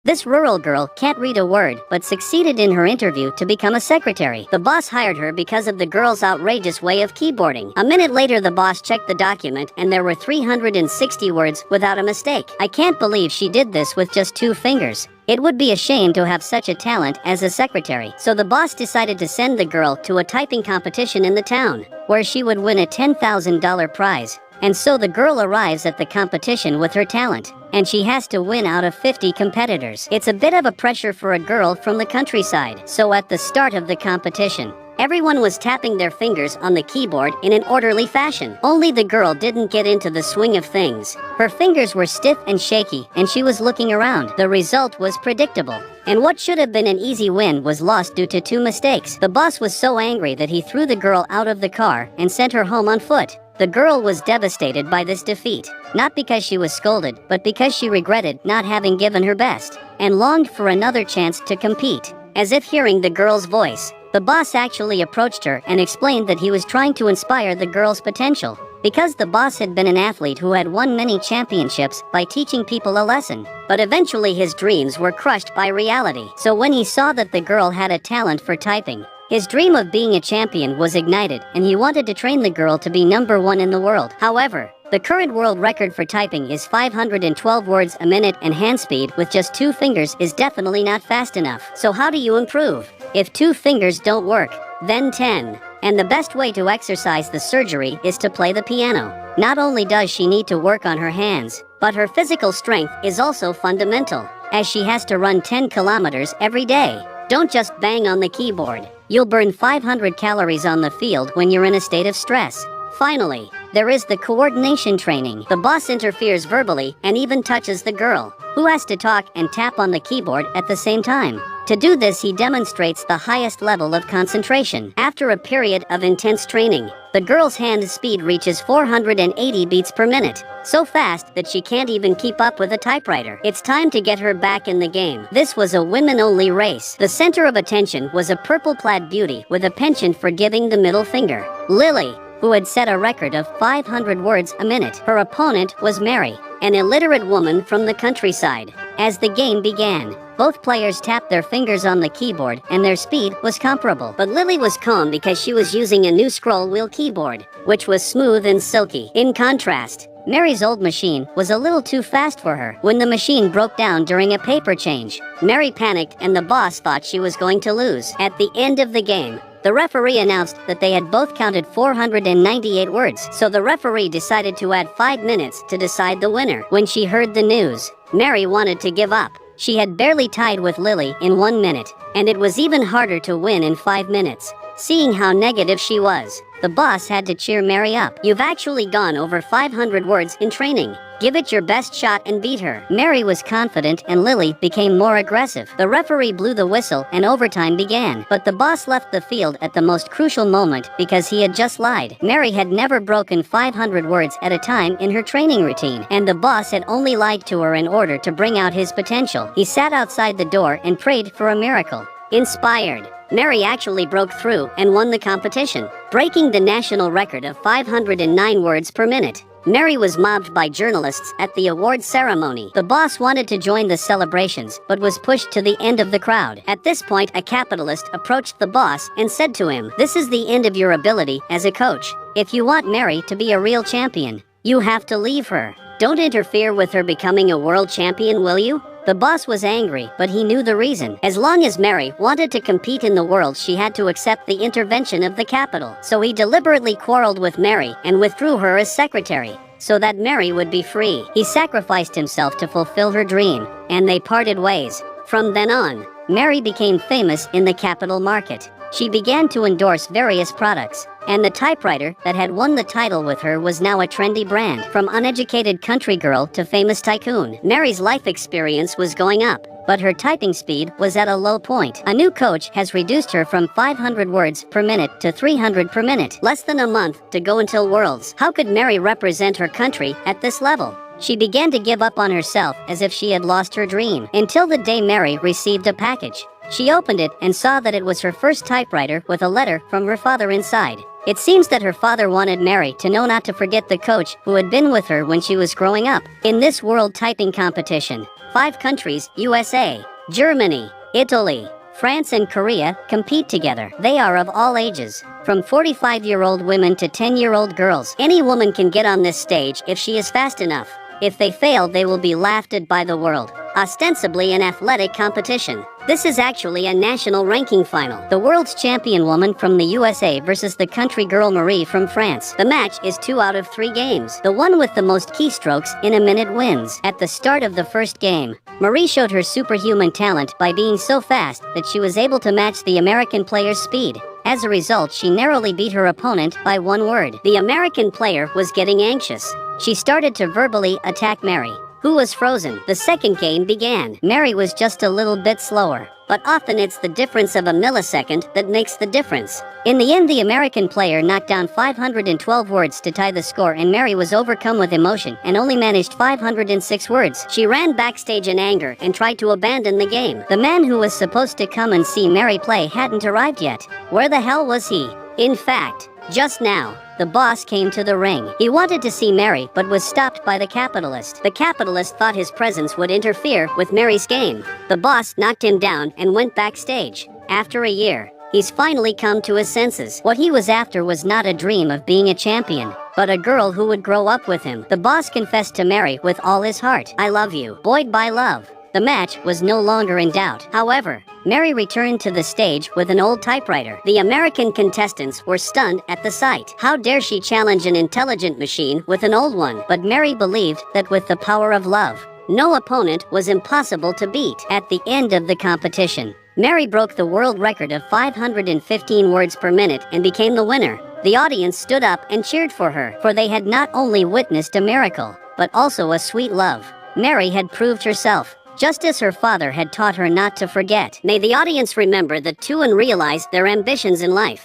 This rural girl can't read a word but succeeded in her interview to become a secretary. The boss hired her because of the girl's outrageous way of keyboarding. A minute later, the boss checked the document and there were 360 words without a mistake. I can't believe she did this with just 2 fingers. It would be a shame to have such a talent as a secretary. So the boss decided to send the girl to a typing competition in the town, where she would win a $10,000 prize. And so the girl arrives at the competition with her talent, and she has to win out of 50 competitors. It's a bit of a pressure for a girl from the countryside. So at the start of the competition, everyone was tapping their fingers on the keyboard in an orderly fashion. Only the girl didn't get into the swing of things. Her fingers were stiff and shaky, and she was looking around. The result was predictable, and what should have been an easy win was lost due to 2 mistakes. The boss was so angry that he threw the girl out of the car and sent her home on foot. The girl was devastated by this defeat, not because she was scolded, but because she regretted not having given her best, and longed for another chance to compete. As if hearing the girl's voice, the boss actually approached her and explained that he was trying to inspire the girl's potential, because the boss had been an athlete who had won many championships by teaching people a lesson. But eventually his dreams were crushed by reality. So when he saw that the girl had a talent for typing, his dream of being a champion was ignited, and he wanted to train the girl to be #1 in the world. However, the current world record for typing is 512 words a minute, and hand speed with just 2 fingers is definitely not fast enough. So how do you improve? If 2 fingers don't work, then 10. And the best way to exercise the surgery is to play the piano. Not only does she need to work on her hands, but her physical strength is also fundamental, as she has to run 10 kilometers every day. Don't just bang on the keyboard. You'll burn 500 calories on the field when you're in a state of stress. Finally, there is the coordination training. The boss interferes verbally and even touches the girl, who has to talk and tap on the keyboard at the same time. To do this, he demonstrates the highest level of concentration. After a period of intense training, the girl's hand speed reaches 480 beats per minute, so fast that she can't even keep up with a typewriter. It's time to get her back in the game. This was a women-only race. The center of attention was a purple-clad beauty with a penchant for giving the middle finger, Lily, who had set a record of 500 words a minute. Her opponent was Mary, an illiterate woman from the countryside. As the game began, both players tapped their fingers on the keyboard and their speed was comparable. But Lily was calm because she was using a new scroll wheel keyboard, which was smooth and silky. In contrast, Mary's old machine was a little too fast for her. When the machine broke down during a paper change, Mary panicked and the boss thought she was going to lose. At the end of the game, the referee announced that they had both counted 498 words, so the referee decided to add 5 minutes to decide the winner. When she heard the news, Mary wanted to give up. She had barely tied with Lily in 1 minute, and it was even harder to win in 5 minutes. Seeing how negative she was, the boss had to cheer Mary up. You've actually gone over 500 words in training. Give it your best shot and beat her. Mary was confident and Lily became more aggressive. The referee blew the whistle and overtime began. But the boss left the field at the most crucial moment because he had just lied. Mary had never broken 500 words at a time in her training routine, and the boss had only lied to her in order to bring out his potential. He sat outside the door and prayed for a miracle. Inspired, Mary actually broke through and won the competition, breaking the national record of 509 words per minute. Mary was mobbed by journalists at the awards ceremony. The boss wanted to join the celebrations, but was pushed to the end of the crowd. At this point, a capitalist approached the boss and said to him, "This is the end of your ability as a coach. If you want Mary to be a real champion, you have to leave her. Don't interfere with her becoming a world champion, will you?" The boss was angry, but he knew the reason. As long as Mary wanted to compete in the world, she had to accept the intervention of the capital. So he deliberately quarreled with Mary and withdrew her as secretary, so that Mary would be free. He sacrificed himself to fulfill her dream, and they parted ways. From then on, Mary became famous in the capital market. She began to endorse various products, and the typewriter that had won the title with her was now a trendy brand. From uneducated country girl to famous tycoon, Mary's life experience was going up, but her typing speed was at a low point. A new coach has reduced her from 500 words per minute to 300 per minute. Less than a month to go until Worlds. How could Mary represent her country at this level? She began to give up on herself as if she had lost her dream, until the day Mary received a package. She opened it and saw that it was her first typewriter with a letter from her father inside. It seems that her father wanted Mary to know not to forget the coach who had been with her when she was growing up. In this world typing competition, 5 countries, USA, Germany, Italy, France and Korea, compete together. They are of all ages, from 45-year-old women to 10-year-old girls. Any woman can get on this stage if she is fast enough. If they fail, they will be laughed at by the world. Ostensibly an athletic competition, this is actually a national ranking final. The world's champion woman from the USA versus the country girl Marie from France. The match is 2 out of 3 games. The one with the most keystrokes in a minute wins. At the start of the first game, Marie showed her superhuman talent by being so fast that she was able to match the American player's speed. As a result, she narrowly beat her opponent by 1 word. The American player was getting anxious. She started to verbally attack Mary, who was frozen. The second game began. Mary was just a little bit slower, but often it's the difference of a millisecond that makes the difference. In the end, the American player knocked down 512 words to tie the score, and Mary was overcome with emotion and only managed 506 words. She ran backstage in anger and tried to abandon the game. The man who was supposed to come and see Mary play hadn't arrived yet. Where the hell was he? In fact, just now, the boss came to the ring. He wanted to see Mary, but was stopped by the capitalist. The capitalist thought his presence would interfere with Mary's game. The boss knocked him down and went backstage. After a year, he's finally come to his senses. What he was after was not a dream of being a champion, but a girl who would grow up with him. The boss confessed to Mary with all his heart. "I love you." Buoyed by love, the match was no longer in doubt. However, Mary returned to the stage with an old typewriter. The American contestants were stunned at the sight. How dare she challenge an intelligent machine with an old one? But Mary believed that with the power of love, no opponent was impossible to beat. At the end of the competition, Mary broke the world record of 515 words per minute and became the winner. The audience stood up and cheered for her, for they had not only witnessed a miracle, but also a sweet love. Mary had proved herself, just as her father had taught her not to forget. May the audience remember that too and realize their ambitions in life.